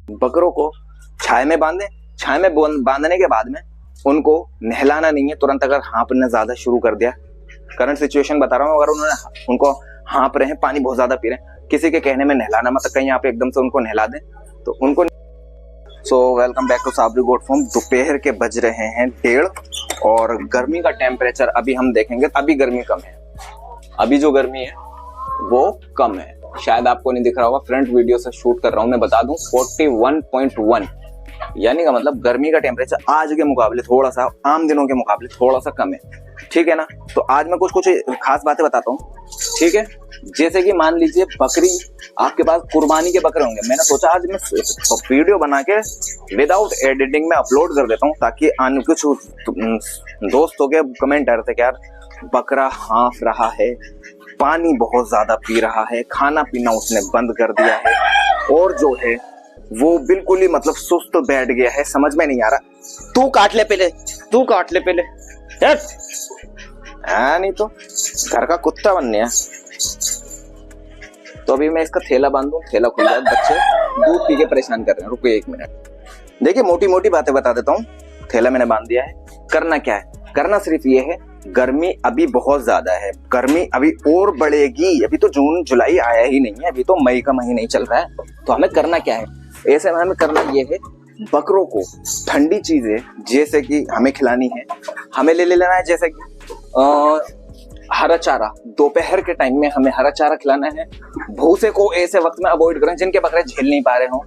बकरों को छाया में बांधे, छाया में बांधने के बाद में उनको नहलाना नहीं है। तुरंत अगर हाँफना ज्यादा शुरू कर दिया, करंट सिचुएशन बता रहा हूँ, अगर उन्होंने उनको हाँफ रहे हैं, पानी बहुत ज्यादा पी रहे हैं, किसी के कहने में नहलाना मत, कहीं आप एकदम से उनको नहला दें तो उनको। So welcome back to Sabri goat farm. दोपहर के बज रहे हैं 1:30 और गर्मी का टेम्परेचर अभी हम देखेंगे, अभी गर्मी कम है, अभी जो गर्मी है वो कम है, शायद आपको नहीं दिख रहा होगा, फ्रंट वीडियो से शूट कर रहा हूं मैं, बता दूं 41.1, यानी का मतलब गर्मी का टेम्परेचर आज के मुकाबले थोड़ा सा, आम दिनों के मुकाबले थोड़ा सा कम है, ठीक है ना। तो आज मैं कुछ खास बातें बताता हूँ, ठीक है। जैसे कि मान लीजिए बकरी, आपके पास कुर्बानी के बकरे होंगे, मैंने सोचा आज मैं वीडियो बना के विदाउट एडिटिंग में अपलोड कर देता हूँ, ताकि कुछ दोस्तों के कमेंट आ रहे थे कि यार बकरा हाँफ रहा है, पानी बहुत ज्यादा पी रहा है, खाना पीना उसने बंद कर दिया है, और जो है वो बिल्कुल ही मतलब सुस्त बैठ गया है, समझ में नहीं आ रहा। तू काट ले पहले, तू काट ले पहले, नहीं तो घर का कुत्ता बनने है। तो अभी मैं इसका थैला बांधूं, थैला खुल जाए, बच्चे दूध पी के परेशान कर रहे हैं। रुको 1 मिनट, देखिए मोटी मोटी बातें बता देता हूँ। थैला मैंने बांध दिया है। करना क्या है, करना सिर्फ ये है, गर्मी अभी बहुत ज्यादा है, गर्मी अभी और बढ़ेगी, अभी तो जून जुलाई आया ही नहीं है, अभी तो मई का महीना ही चल रहा है। तो हमें करना क्या है, ऐसे में हमें करना ये है, बकरों को ठंडी चीजें जैसे कि हमें खिलानी है, हमें ले लेना है, जैसे कि हरा चारा, दोपहर के टाइम में हमें हरा चारा खिलाना है। भूसे को ऐसे वक्त में अवॉइड करें, जिनके बकरे झेल नहीं पा रहे हो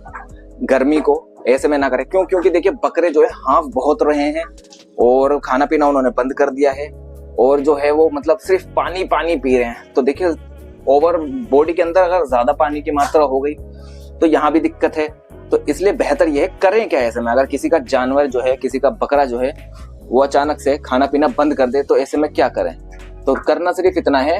गर्मी को, ऐसे में ना करें। क्यों? क्योंकि देखिए बकरे जो है हाँफ बहुत रहे हैं और खाना पीना उन्होंने बंद कर दिया है, और जो है वो मतलब सिर्फ पानी पानी पी रहे हैं। तो देखिए ओवर बॉडी के अंदर अगर ज्यादा पानी की मात्रा हो गई तो यहाँ भी दिक्कत है। तो इसलिए बेहतर ये है, करें क्या ऐसे में, अगर किसी का जानवर जो है, किसी का बकरा जो है वो अचानक से खाना पीना बंद कर दे, तो ऐसे में क्या करें। तो करना सिर्फ इतना है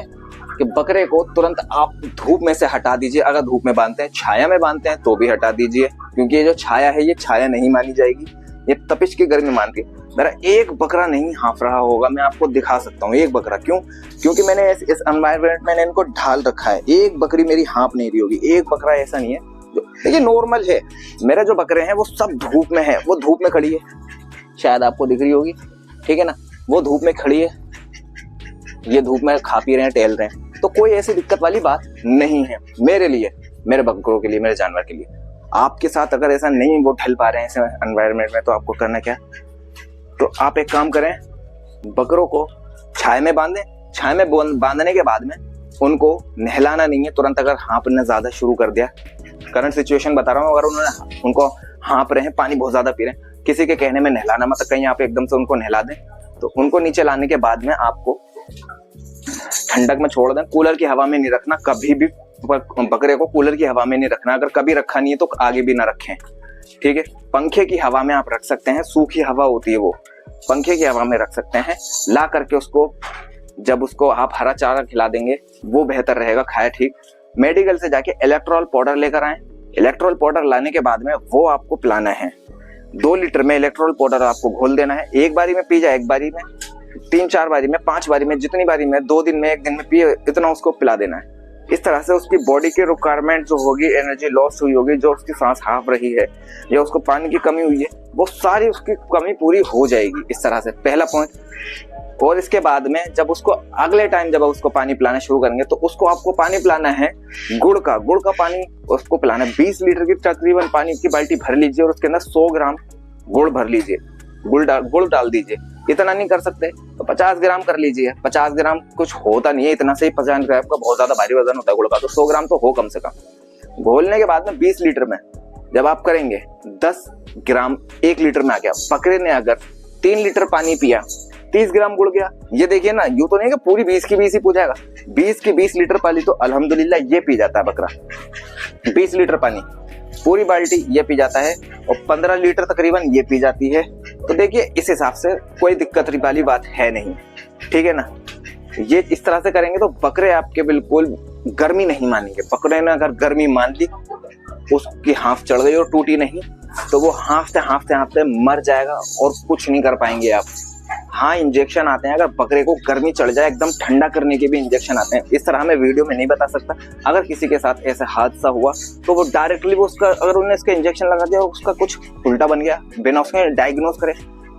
कि बकरे को तुरंत आप धूप में से हटा दीजिए। अगर धूप में बांधते हैं, छाया में बांधते हैं तो भी हटा दीजिए, क्योंकि ये जो छाया है ये छाया नहीं मानी जाएगी, ये तपिश की गर्मी मानती है। मेरा एक बकरा नहीं हाँफ रहा होगा, मैं आपको दिखा सकता हूँ एक बकरा। क्यों? क्योंकि मैंने इस एनवायरनमेंट में इनको ढाल रखा है। एक बकरी मेरी हाँफ नहीं रही होगी, एक बकरा ऐसा नहीं है जो, देखिए नॉर्मल है। मेरे जो बकरे हैं वो सब धूप में है, वो धूप में खड़ी है, शायद आपको दिख रही होगी, ठीक है ना, वो धूप में खड़ी है, ये धूप में खा पी रहे हैं, टहल रहे हैं। तो कोई ऐसी दिक्कत वाली बात नहीं है मेरे लिए, मेरे बकरों के लिए, मेरे जानवर के लिए। आपके साथ अगर ऐसा नहीं वो ढल पा रहे हैं ऐसे एनवायरनमेंट में, तो आपको करना क्या, तो आप एक काम करें, बकरों को छाया में बांधें, छाया में बांधने के बाद में उनको नहलाना नहीं है। तुरंत अगर हाँफना ज्यादा शुरू कर दिया, करंट सिचुएशन बता रहा हूँ, अगर उन्होंने उनको हाँफ रहे हैं, पानी बहुत ज्यादा पी रहे हैं, किसी के कहने में नहलाना मत, कहीं आप एकदम से उनको नहला दें। तो उनको नीचे लाने के बाद में आपको ठंडक में छोड़ दें, कूलर की हवा में नहीं रखना कभी भी, बकरे को कूलर की हवा में नहीं रखना। अगर कभी रखा नहीं है तो आगे भी ना रखें, ठीक है। पंखे की हवा में आप रख सकते हैं, सूखी हवा होती है वो, पंखे की हवा में रख सकते हैं। ला करके उसको, जब उसको आप हरा चारा खिला देंगे वो बेहतर रहेगा, खाए ठीक। मेडिकल से जाके इलेक्ट्रॉल पाउडर लेकर आए, इलेक्ट्रॉल पाउडर लाने के बाद में वो आपको पिलाना है। 2 लीटर में इलेक्ट्रॉल पाउडर आपको घोल देना है। एक बारी में पी जाए, एक बारी में, 3-4 बारी में, 5 बारी में, जितनी बारी में, 2 दिन में, 1 दिन में पिए, इतना उसको पिला देना है। इस तरह से उसकी बॉडी की रिक्वायरमेंट जो होगी, एनर्जी लॉस हुई होगी, जो उसकी सांस हाँफ रही है या उसको पानी की कमी हुई है, वो सारी उसकी कमी पूरी हो जाएगी इस तरह से, पहला पॉइंट। और इसके बाद में जब उसको अगले टाइम जब उसको पानी पिलाना शुरू करेंगे, तो उसको आपको पानी पिलाना है गुड़ का पानी उसको पिलाना है। 20 लीटर की तकरीबन पानी की बाल्टी भर लीजिए और उसके अंदर 100 ग्राम गुड़ भर लीजिए, गुड़ डाल दीजिए। इतना नहीं कर सकते तो 50 ग्राम कर लीजिए। 50 ग्राम कुछ होता नहीं है, इतना से ही 50 ग्राम का बहुत ज्यादा भारी वजन होता है गुड़ का, तो 100 ग्राम तो हो कम से कम। घोलने के बाद में 20 लीटर में जब आप करेंगे, 10 ग्राम 1 लीटर में आ गया। बकरे ने अगर 3 लीटर पानी पिया, 30 ग्राम गुड़ गया। ये देखिए ना, यूं तो नहीं कि पूरी 20 की 20 ही पी जाएगा, 20 की 20 लीटर पानी तो अल्हम्दुलिल्लाह ये पी जाता है बकरा। 20 लीटर पानी पूरी बाल्टी ये पी जाता है, और 15 लीटर तकरीबन ये पी जाती है। तो देखिए इस हिसाब से कोई दिक्कत वाली बात है नहीं, ठीक है ना। ये इस तरह से करेंगे तो बकरे आपके बिल्कुल गर्मी नहीं मानेंगे। बकरे ने अगर गर्मी मान ली, उसकी हाँफ चढ़ गई और टूटी नहीं, तो वो हाँफते हाँफते हाँफते मर जाएगा और कुछ नहीं कर पाएंगे आप। हाँ इंजेक्शन आते हैं, अगर बकरे को गर्मी चढ़ जाए एकदम ठंडा करने के भी इंजेक्शन आते हैं। इस तरह मैं वीडियो में नहीं बता सकता। अगर किसी के साथ ऐसा हादसा हुआ तो वो डायरेक्टली वो उसका, अगर उन्होंने इसका इंजेक्शन लगा दिया और उसका कुछ उल्टा बन गया, बिना उसके डायग्नोज करें,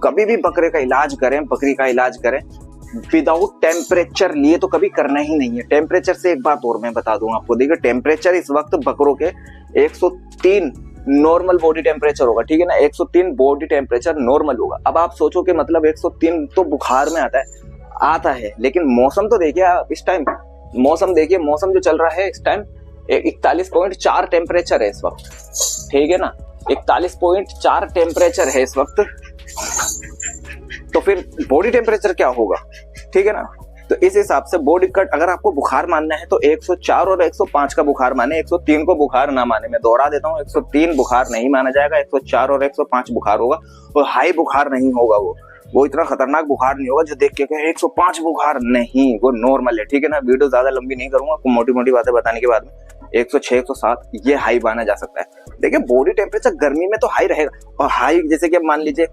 कभी भी बकरे का इलाज करें, बकरी का इलाज करें विदाउट टेम्परेचर लिए तो कभी करना ही नहीं है। टेम्परेचर से एक बात और मैं बता दूं आपको, देखिए टेम्परेचर इस वक्त बकरों के 103 नॉर्मल बॉडी टेम्परेचर होगा, ठीक है ना, 103 बॉडी टेम्परेचर नॉर्मल होगा। अब आप सोचो कि मतलब 103 तो बुखार में आता है, लेकिन मौसम तो देखिए आप इस टाइम, मौसम देखिए, मौसम जो चल रहा है इस टाइम 41.4 टेम्परेचर है इस वक्त, ठीक है ना, 41.4 टेम्परेचर है इस वक्त। तो फिर बॉडी टेम्परेचर क्या होगा, ठीक है ना। तो इस हिसाब से बॉडी कट, अगर आपको बुखार मानना है तो 104 और 105 का बुखार माने, 103 को बुखार ना माने। मैं दोहरा देता हूँ, 103 बुखार नहीं माना जाएगा, 104 और 105 बुखार होगा। और हाई बुखार नहीं होगा, वो इतना खतरनाक बुखार नहीं होगा जो देख के कहे 105 बुखार, नहीं, वो नॉर्मल है, ठीक है ना। वीडियो ज्यादा लंबी नहीं करूंगा, आपको मोटी मोटी बातें बताने के बाद में 106 107 ये हाई माना जा सकता है। देखिए बॉडी टेम्परेचर गर्मी में तो हाई रहेगा, और हाई जैसे कि अब मान लीजिए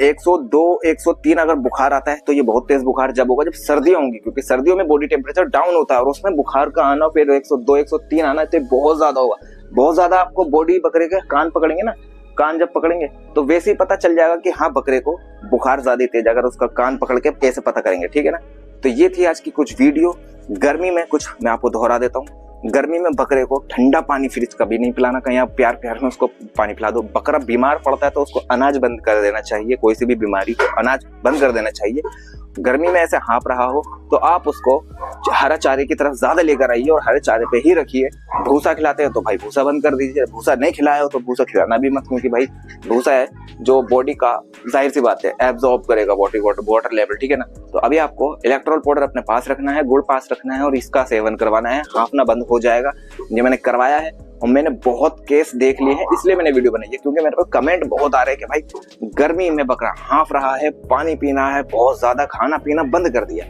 102 103 अगर बुखार आता है तो ये बहुत तेज बुखार जब होगा, जब सर्दियां होंगी, क्योंकि सर्दियों में बॉडी टेम्परेचर डाउन होता है और उसमें बुखार का आना फिर 102 103 आना तो बहुत ज्यादा होगा, बहुत ज्यादा। आपको बॉडी बकरे के कान पकड़ेंगे ना, कान जब पकड़ेंगे तो वैसे ही पता चल जाएगा कि हाँ बकरे को बुखार ज्यादा तेज, अगर उसका कान पकड़ के कैसे पता करेंगे, ठीक है ना। तो ये थी आज की कुछ वीडियो। गर्मी में कुछ मैं आपको दोहरा देता हूँ, गर्मी में बकरे को ठंडा पानी फ्रिज कभी नहीं पिलाना, कहीं आप प्यार प्यार में उसको पानी पिला दो। बकरा बीमार पड़ता है तो उसको अनाज बंद कर देना चाहिए, कोई सी भी बीमारी को अनाज बंद कर देना चाहिए। गर्मी में ऐसे हाँप रहा हो तो आप उसको हरा चारे की तरफ ज्यादा लेकर आइए और हरे चारे पे ही रखिए। भूसा खिलाते हैं तो भाई भूसा बंद कर दीजिए, भूसा नहीं खिलाया हो तो भूसा खिलाना भी मत, क्योंकि भाई भूसा है जो बॉडी का, जाहिर सी बात है, एब्जॉर्ब करेगा बॉडी वाटर लेवल, ठीक है ना। तो अभी आपको इलेक्ट्रोल पाउडर अपने पास रखना है, गुड़ पास रखना है और इसका सेवन करवाना है, हाँफना बंद हो जाएगा। ये मैंने करवाया है और मैंने बहुत केस देख लिए हैं, इसलिए मैंने वीडियो बनाई है, क्योंकि मेरे पास कमेंट बहुत आ रहे हैं कि भाई गर्मी में बकरा हाँफ रहा है, पानी पीना है बहुत ज्यादा, खाना पीना बंद कर दिया।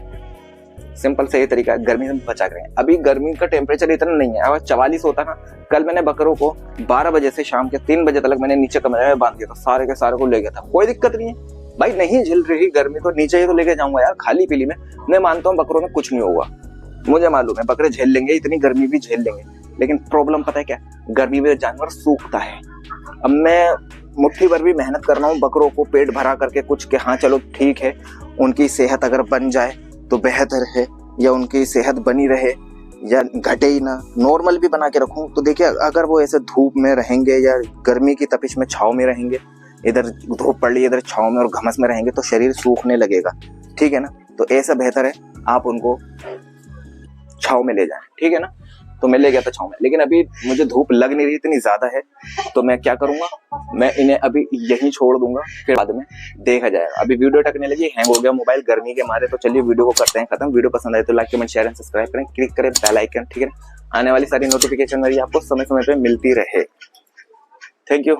सिंपल से ये तरीका है, गर्मी में बचा करें। अभी गर्मी का टेम्परेचर इतना नहीं है, अगर 44 होता ना, कल मैंने बकरों को 12 बजे से शाम के 3 बजे तक मैंने नीचे कमरे में बांध दिया था, सारे के सारे को ले गया था, कोई दिक्कत नहीं है भाई। नहीं झेल रही गर्मी तो नीचे ही तो लेके जाऊंगा यार, खाली पीली में। मैं मानता हूँ बकरों में कुछ नहीं होगा, मुझे मालूम है बकरे झेल लेंगे, इतनी गर्मी भी झेल लेंगे, लेकिन प्रॉब्लम पता है क्या, गर्मी में जानवर सूखता है। अब मैं मुट्ठी भर भी मेहनत कर रहा हूँ बकरों को पेट भरा करके कुछ के, हाँ चलो ठीक है, उनकी सेहत अगर बन जाए तो बेहतर है, या उनकी सेहत बनी रहे या घटे ही ना, नॉर्मल भी बना के रखूं। तो देखिए अगर वो ऐसे धूप में रहेंगे या गर्मी की तपिश में छाव में रहेंगे, इधर धूप पड़ रही है इधर छाव में और घमस में रहेंगे तो शरीर सूखने लगेगा, ठीक है ना। तो ऐसा बेहतर है आप उनको छाव में ले जाएं, ठीक है ना। तो मैं ले गया था छाव में, लेकिन अभी मुझे धूप लग नहीं रही, इतनी ज्यादा है, तो मैं क्या करूंगा, मैं इन्हें अभी यहीं छोड़ दूंगा, फिर बाद में देखा जाएगा। अभी वीडियो अटकने लगी, हैंग हो गया मोबाइल गर्मी के मारे। तो चलिए वीडियो को करते हैं खत्म। वीडियो पसंद आए तो like comment share and subscribe करें, क्लिक करें बेल आइकन, ठीक है। आने वाली सारी नोटिफिकेशन मेरी आपको समय समय पे मिलती रहे। Thank you.